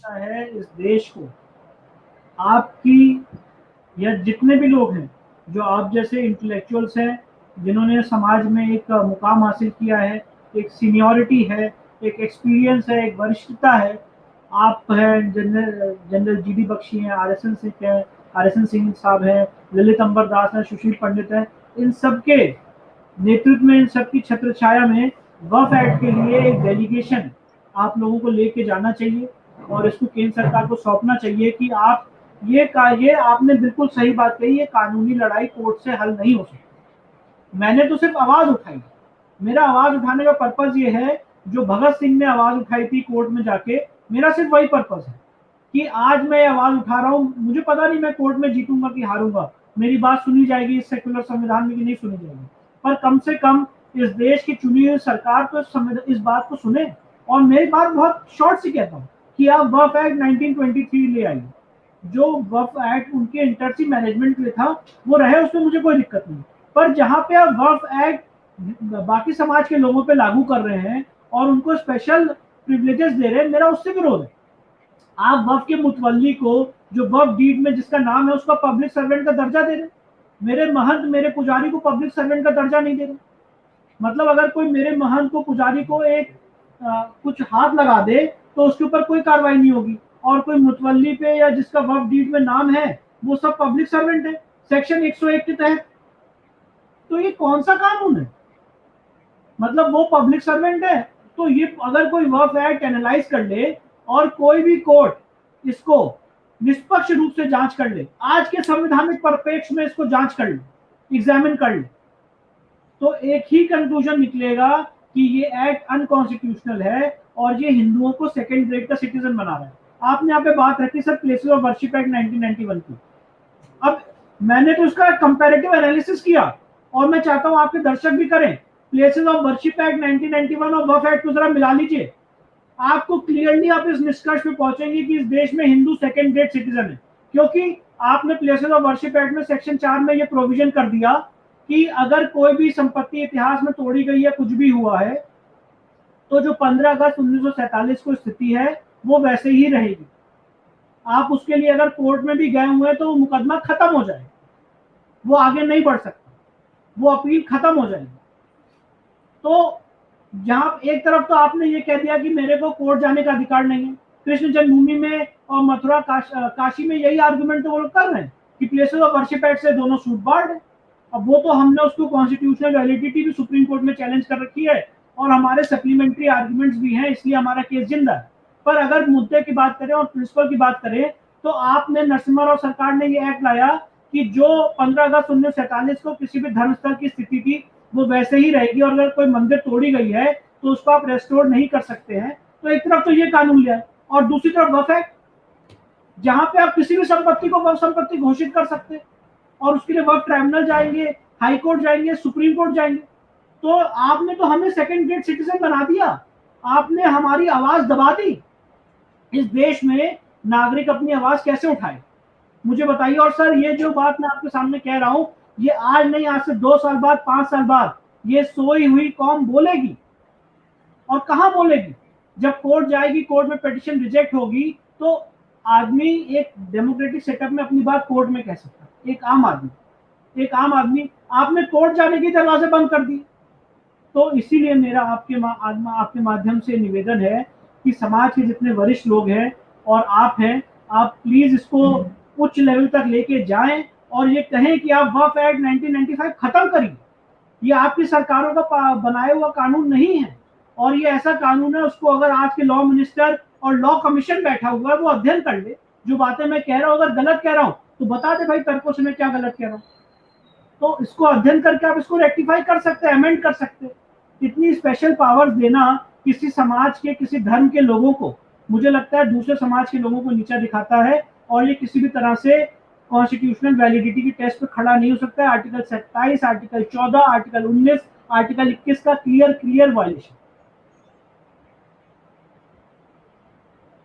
लगता है इस देश को आपकी या जितने भी लोग हैं, जो आप जैसे इंटेलेक्चुअल्स हैं, जिन्होंने समाज में एक मुकाम हासिल किया है, एक सीनियरिटी है, एक एक्सपीरियंस है, एक वरिष्ठता है। आप हैं जनरल जनरल जीडी बख्शी हैं, आर एस एन सिंह साहब हैं, ललित अंबर दास हैं, सुशील पंडित हैं। इन सबके नेतृत्व में, इन सबकी छत्र छाया में वक्फ एक्ट के लिए एक डेलीगेशन आप लोगों को लेके जाना चाहिए और इसको केंद्र सरकार को सौंपना चाहिए कि आप ये आपने बिल्कुल सही बात कही, ये कानूनी लड़ाई कोर्ट से हल नहीं हो सकती। मैंने तो सिर्फ आवाज उठाई। मेरा आवाज उठाने का पर्पज ये है, जो भगत सिंह ने आवाज उठाई थी कोर्ट में जाके, मेरा सिर्फ वही पर्पज है कि आज मैं आवाज उठा रहा हूँ। मुझे पता नहीं मैं कोर्ट में जीतूंगा कि हारूंगा, मेरी बात सुनी जाएगी इस सेक्युलर संविधान में कि नहीं सुनी जाएगी, पर कम से कम इस देश की चुनी हुई सरकार तो इस बात को सुने। और मेरी बात बहुत शॉर्ट सी कहता हूँ कि आप वक्फ एक्ट 1923 ले आइए। जो वक्फ एक्ट उनके इंटरसी मैनेजमेंट के लिए था वो रहे, उसमें मुझे कोई दिक्कत नहीं। पर जहां पे आप वक्फ एक्ट बाकी समाज के लोगों पे लागू कर रहे हैं और उनको स्पेशल प्रिविलेजेस दे रहे हैं, मेरा उससे विरोध है। आप वक्फ के मुतवल्ली को, जो वक्फ डीड में जिसका नाम है, उसका पब्लिक सर्वेंट का दर्जा दे रहे। मेरे महंत, मेरे पुजारी को पब्लिक सर्वेंट का दर्जा नहीं दे रहे। मतलब अगर कोई मेरे महंत को, पुजारी को एक कुछ हाथ लगा दे तो उसके ऊपर कोई कार्रवाई नहीं होगी, और कोई मुतवल्ली पे या जिसका वक्फ डीड में नाम है वो सब पब्लिक सर्वेंट है सेक्शन 101 के तहत। तो ये कौन सा कानून है? मतलब वो पब्लिक सर्वेंट है। तो ये अगर कोई वक्फ एक्ट एनालाइज कर ले और कोई भी कोर्ट इसको निष्पक्ष रूप से जांच कर ले, आज के संवैधानिक परिप्रेक्ष्य में इसको जांच कर ले, एग्जामिन कर ले, तो एक ही कंक्लूजन निकलेगा कि ये एक्ट अनकॉन्स्टिट्यूशनल है और ये हिंदुओं को सेकंड ग्रेड का सिटीजन बना रहा है। आपने यहाँ पे बात रखी sir places of worship act 1991 की। अब मैंने तो उसका कंपैरेटिव एनालिसिस किया और मैं चाहता हूं आपके दर्शक भी करें। प्लेसेस ऑफ वर्शिप एक्ट 1991 और वक्फ एक्ट को जरा मिला लीजिए, आपको क्लियरली आप इस निष्कर्ष पे पहुंचेंगे कि इस देश में हिंदू सेकंड ग्रेड सिटीजन है। क्योंकि आपने प्लेसेस ऑफ वर्शिप एक्ट में सेक्शन 4 में ये प्रोविजन कर दिया कि अगर कोई भी संपत्ति इतिहास में तोड़ी गई है, कुछ भी हुआ है, तो जो 15 अगस्त 1947 को स्थिति है वो वैसे ही रहेगी। आप उसके लिए अगर कोर्ट में भी गए हुए हैं तो वो मुकदमा खत्म हो जाएगा, वो आगे नहीं बढ़ सकता, वो अपील खत्म हो जाएगी। तो जहां एक तरफ तो आपने ये कह दिया कि मेरे को कोर्ट जाने का अधिकार नहीं है, कृष्ण जन्मभूमि में और मथुरा काशी में यही आर्गुमेंट तो वो लोग कर रहे हैं कि प्लेसेस ऑफ वर्शिप एक्ट से दोनों सूट बार्ड है। अब वो तो हमने उसको कॉन्स्टिट्यूशनल वैलिडिटी भी सुप्रीम कोर्ट में चैलेंज कर रखी है और हमारे सप्लीमेंट्री आर्गुमेंट्स भी हैं, इसलिए हमारा केस जिंदा है। पर अगर मुद्दे की बात करें और प्रिंसिपल की बात करें तो आपने, नरसिम्हा राव सरकार ने ये एक्ट लाया कि जो 15 अगस्त 1947 को किसी भी धर्मस्थल की स्थिति थी वो वैसे ही रहेगी, और अगर कोई मंदिर तोड़ी गई है तो उसको आप रेस्टोर नहीं कर सकते हैं। तो एक तरफ तो ये कानून लिया है और दूसरी तरफ वक्फ एक्ट, जहां पे आप किसी भी संपत्ति को वक्फ संपत्ति घोषित कर सकते हैं और उसके लिए वक्फ ट्राइब्यूनल जाएंगे, हाई कोर्ट जाएंगे, सुप्रीम कोर्ट जाएंगे। तो आपने तो हमें सेकंड ग्रेड सिटीजन बना दिया, आपने हमारी आवाज दबा दी। इस देश में नागरिक अपनी आवाज कैसे उठाए, मुझे बताइए। और सर ये जो बात मैं आपके सामने कह रहा हूं, ये आज नहीं, आज से 2 साल बाद, 5 साल बाद ये सोई हुई कौम बोलेगी। और कहां बोलेगी? जब कोर्ट जाएगी, कोर्ट में पिटीशन रिजेक्ट होगी, तो आदमी एक डेमोक्रेटिक सेटअप में अपनी बात कोर्ट में कह सकता है। एक आम आदमी आपने कोर्ट जाने के दरवाजे बंद कर दिए। तो इसीलिए मेरा आपके माध्यम से निवेदन है कि समाज के जितने वरिष्ठ लोग हैं और आप हैं, आप प्लीज इसको उच्च लेवल तक लेके जाएं और ये कहें कि आप वक्फ एक्ट 1995 खत्म करिए। ये आपकी सरकारों का बनाया हुआ कानून नहीं है, और ये ऐसा कानून है, उसको अगर आज के लॉ मिनिस्टर और लॉ कमीशन बैठा हुआ है वो अध्ययन कर ले। जो बातें मैं कह रहा हूँ अगर गलत कह रहा हूँ तो बता दे भाई तर्कों से मैं क्या गलत कह रहा हूँ। तो इसको अध्ययन करके आप इसको रेक्टिफाई कर सकते हैं, अमेंड कर सकते हैं। इतनी स्पेशल पावर्स देना किसी समाज के, किसी धर्म के लोगों को, मुझे लगता है दूसरे समाज के लोगों को नीचा दिखाता है, और ये किसी भी तरह से कॉन्स्टिट्यूशनल वैलिडिटी की टेस्ट पे खड़ा नहीं हो सकता है। आर्टिकल 27, आर्टिकल 14, आर्टिकल 19, आर्टिकल 21 का क्लियर वायलेशन।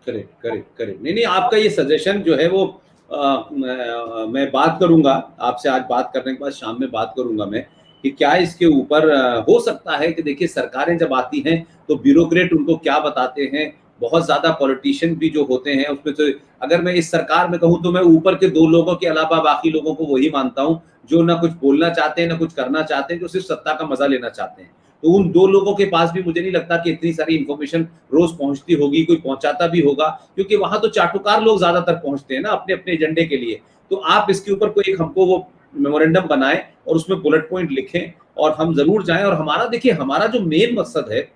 करेक्ट। नहीं, आपका ये सजेशन जो है वो मैं बात करूंगा आपसे, आज बात करने के बाद शाम में बात करूंगा मैं कि क्या इसके ऊपर हो सकता है कि देखिए सरकारें जब आती हैं तो ब्यूरोक्रेट उनको क्या बताते हैं, बहुत ज्यादा पॉलिटिशियन भी जो होते हैं उसमें तो, अगर मैं इस सरकार में कहूँ तो मैं ऊपर के 2 लोगों के अलावा बाकी लोगों को वही मानता हूँ जो ना कुछ बोलना चाहते हैं ना कुछ करना चाहते हैं, जो सिर्फ सत्ता का मजा लेना चाहते हैं। तो उन 2 लोगों के पास भी मुझे नहीं लगता कि इतनी सारी इंफॉर्मेशन रोज पहुंचती होगी, कोई पहुंचाता भी होगा, क्योंकि वहां तो चाटुकार लोग ज्यादातर पहुंचते हैं ना अपने अपने एजेंडे के लिए। तो आप इसके ऊपर कोई एक हमको वो मेमोरेंडम बनाएं और उसमें बुलेट पॉइंट लिखें और हम जरूर जाएं। और हमारा देखिए, हमारा जो मेन मकसद है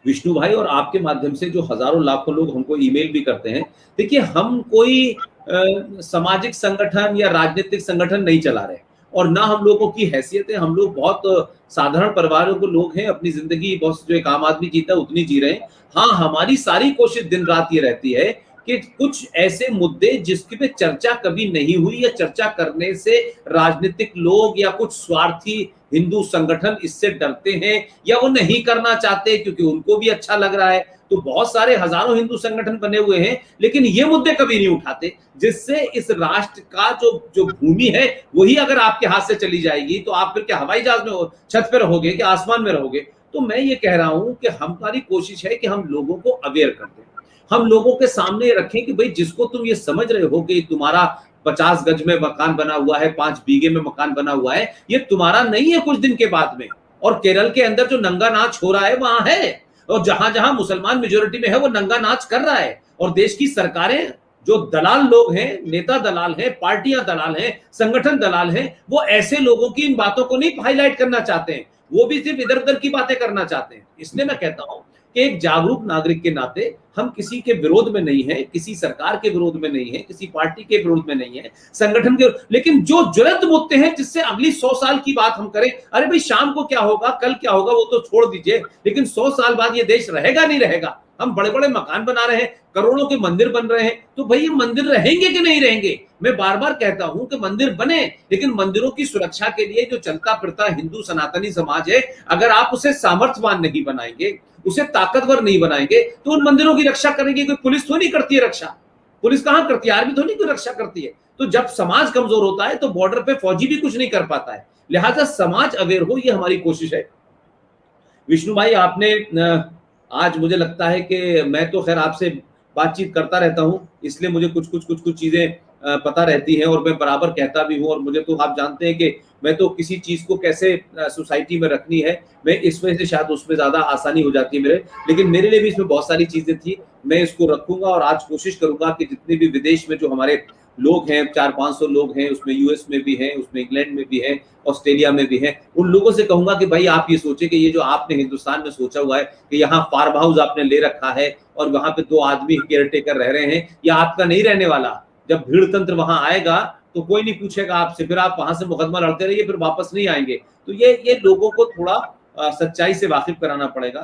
विष्णु भाई, और आपके माध्यम से जो हजारों लाखों लोग हमको ईमेल भी करते हैं, देखिए हम कोई सामाजिक संगठन या राजनीतिक संगठन नहीं चला रहे, और ना हम लोगों की हैसियत है, हम लोग बहुत साधारण परिवारों के लोग हैं, अपनी जिंदगी बहुत जो एक आम आदमी जीता है उतनी जी रहे हैं। हाँ, हमारी सारी कोशिश दिन रात ये रहती है कि कुछ ऐसे मुद्दे जिसकी पे चर्चा कभी नहीं हुई या चर्चा करने से राजनीतिक लोग या कुछ स्वार्थी हिंदू संगठन इससे डरते हैं या वो नहीं करना चाहते क्योंकि उनको भी अच्छा लग रहा है, तो बहुत सारे हजारों हिंदू संगठन बने हुए हैं, लेकिन ये मुद्दे कभी नहीं उठाते, जिससे इस राष्ट्र का जो जो भूमि है वही अगर आपके हाथ से चली जाएगी तो आप फिर क्या हवाई जहाज में हो, छत पे रहोगे कि आसमान में रहोगे। तो मैं ये कह रहा हूं कि हमारी कोशिश है कि हम लोगों को अवेयर कर दें, हम लोगों के सामने रखें कि भाई जिसको तुम ये समझ रहे हो कि तुम्हारा 50 गज में मकान बना हुआ है, 5 बीघे में मकान बना हुआ है, ये तुम्हारा नहीं है कुछ दिन के बाद में। और केरल के अंदर जो नंगा नाच हो रहा है वहां है, और जहां जहां मुसलमान मेजोरिटी में है वो नंगा नाच कर रहा है। और देश की सरकारें, जो दलाल लोग हैं, नेता दलाल हैं, पार्टियां दलाल हैं, संगठन दलाल हैं, वो ऐसे लोगों की इन बातों को नहीं हाईलाइट करना चाहते हैं, वो भी सिर्फ इधर उधर की बातें करना चाहते हैं। इसलिए मैं कहता हूं कि एक जागरूक नागरिक के नाते हम किसी के विरोध में नहीं है, किसी सरकार के विरोध में नहीं है, किसी पार्टी के विरोध में नहीं है, संगठन के, लेकिन जो ज्वलंत मुद्दे हैं जिससे अगली 100 साल की बात हम करें, अरे भाई शाम को क्या होगा, कल क्या होगा वो तो छोड़ दीजिए, लेकिन 100 साल बाद ये देश रहेगा नहीं रहेगा, हम बड़े बड़े मकान बना रहे हैं, करोड़ों के मंदिर बन रहे हैं, तो भाई ये मंदिर रहेंगे कि नहीं रहेंगे। मैं बार बार कहता हूं कि मंदिर बने, लेकिन मंदिरों की सुरक्षा के लिए जो चलता फिरता हिंदू सनातनी समाज है, अगर आप उसे सामर्थ्यवान नहीं बनाएंगे, उसे ताकतवर नहीं बनाएंगे, तो उन मंदिरों की रक्षा करेंगे कोई पुलिस तो नहीं करती है रक्षा, पुलिस कहां करती है, आर्मी तो नहीं कोई रक्षा करती है। तो जब समाज कमजोर होता है तो बॉर्डर पे फौजी भी कुछ नहीं कर पाता है, लिहाजा समाज अवेयर हो, ये हमारी कोशिश है। विष्णु भाई, आपने आज मुझे लगता है कि मैं तो खैर आपसे बातचीत करता रहता हूं, इसलिए मुझे कुछ चीजें पता रहती हैं और मैं बराबर कहता भी हूं, और मुझे तो आप जानते हैं कि मैं तो किसी चीज को कैसे सोसाइटी में रखनी है, मैं इस वजह से शायद उसमें ज्यादा आसानी हो जाती है मेरे, लेकिन मेरे लिए भी इसमें बहुत सारी चीजें थी, मैं इसको रखूंगा और आज कोशिश करूंगा कि जितने भी विदेश में जो हमारे लोग हैं, 400-500 लोग हैं, उसमें यूएस में भी हैं, उसमें इंग्लैंड में भी हैं, ऑस्ट्रेलिया में भी हैं, उन लोगों से कहूंगा कि भाई आप ये सोचे कि ये जो आपने हिंदुस्तान में सोचा हुआ है कि यहाँ फार्म हाउस आपने ले रखा है और वहां पे 2 आदमी केयर टेकर रह रहे हैं, या आपका नहीं रहने वाला। जब भीड़ तंत्र वहां आएगा तो कोई नहीं पूछेगा आपसे, फिर आप वहां से मुकदमा लड़ते रहिए, फिर वापस नहीं आएंगे। तो ये लोगों को थोड़ा सच्चाई से वाकिफ कराना पड़ेगा।